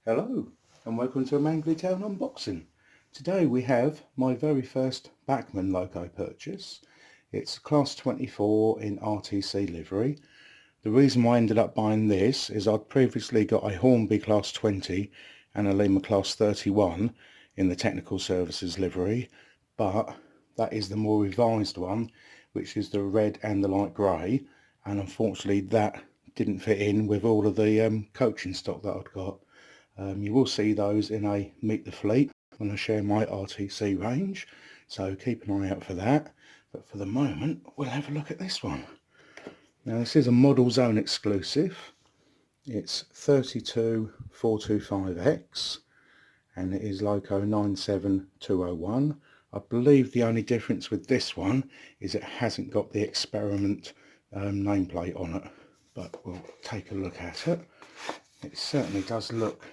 Hello and welcome to a Mangley Town unboxing. Today we have my very first Bachmann loco purchase. It's Class 24 in RTC livery. The reason why I ended up buying this is I'd previously got a Hornby Class 20 and a Lima Class 31 in the technical services livery, but that is the more revised one, which is the red and the light grey, and unfortunately that didn't fit in with all of the coaching stock that I'd got. You will see those in a Meet the Fleet when I share my RTC range, so keep an eye out for that. But for the moment, we'll have a look at this one. Now this is a Model Zone exclusive. It's 32425X and it is Loco 97201. I believe the only difference with this one is it hasn't got the Experiment nameplate on it, but we'll take a look at it. It certainly does look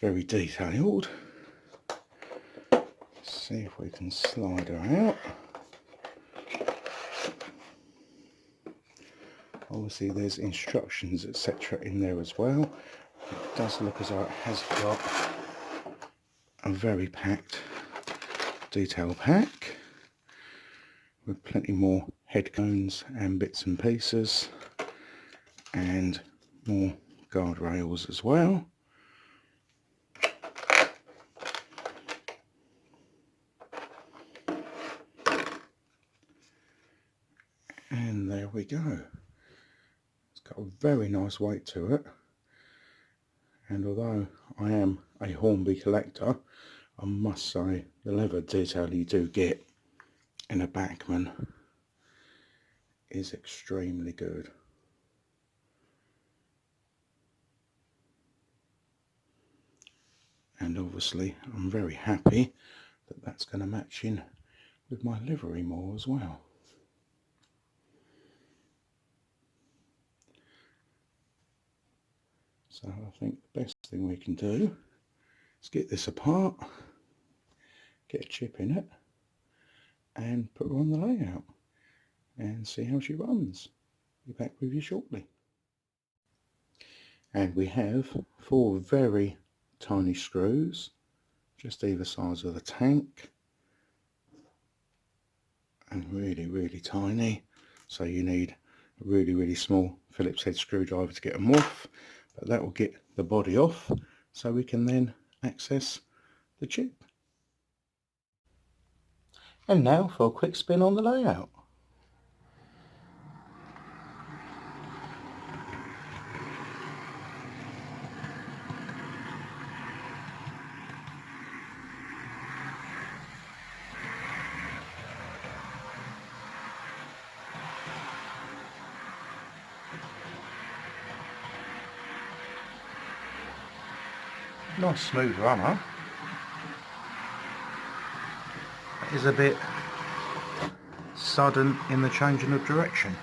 very detailed. Let's see if we can slide her out. Obviously there's instructions etc. in there as well. It does look as though it has got a very packed detail pack with plenty more head cones and bits and pieces and more guardrails as well. And there we go. It's got a very nice weight to it, and although I am a Hornby collector, I must say the leather detail you do get in a Bachmann is extremely good. And obviously I'm very happy that that's going to match in with my livery more as well. So I think the best thing we can do is get this apart, get a chip in it and put her on the layout and see how she runs. Be back with you shortly. And we have 4 very tiny screws just either sides of the tank, and really tiny, so you need a really small Phillips head screwdriver to get them off, but that will get the body off so we can then access the chip. And now for a quick spin on the layout. Nice smooth runner. It is a bit sudden in the changing of direction.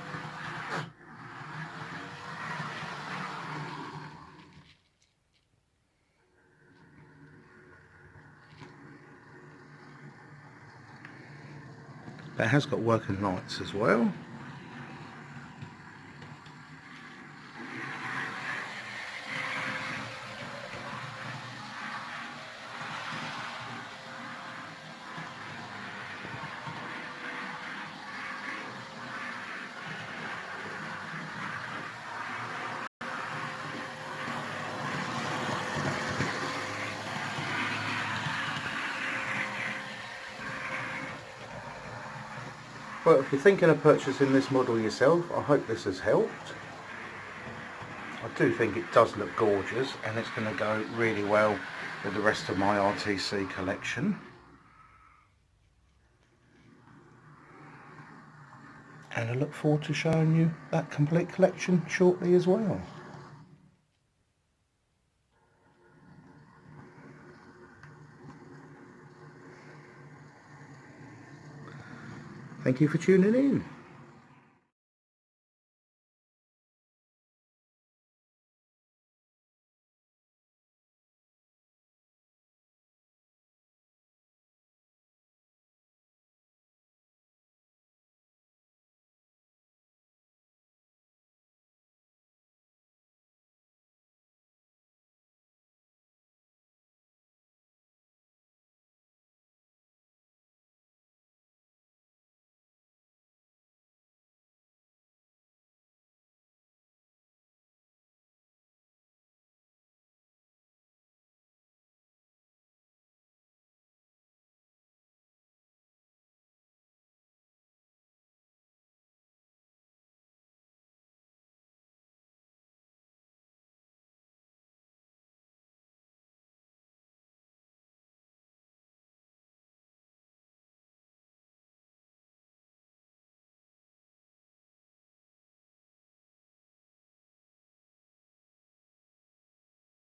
It has got working lights as well. Well, if you're thinking of purchasing this model yourself, I hope this has helped. I do think it does look gorgeous, and it's going to go really well with the rest of my RTC collection. And I look forward to showing you that complete collection shortly as well. Thank you for tuning in.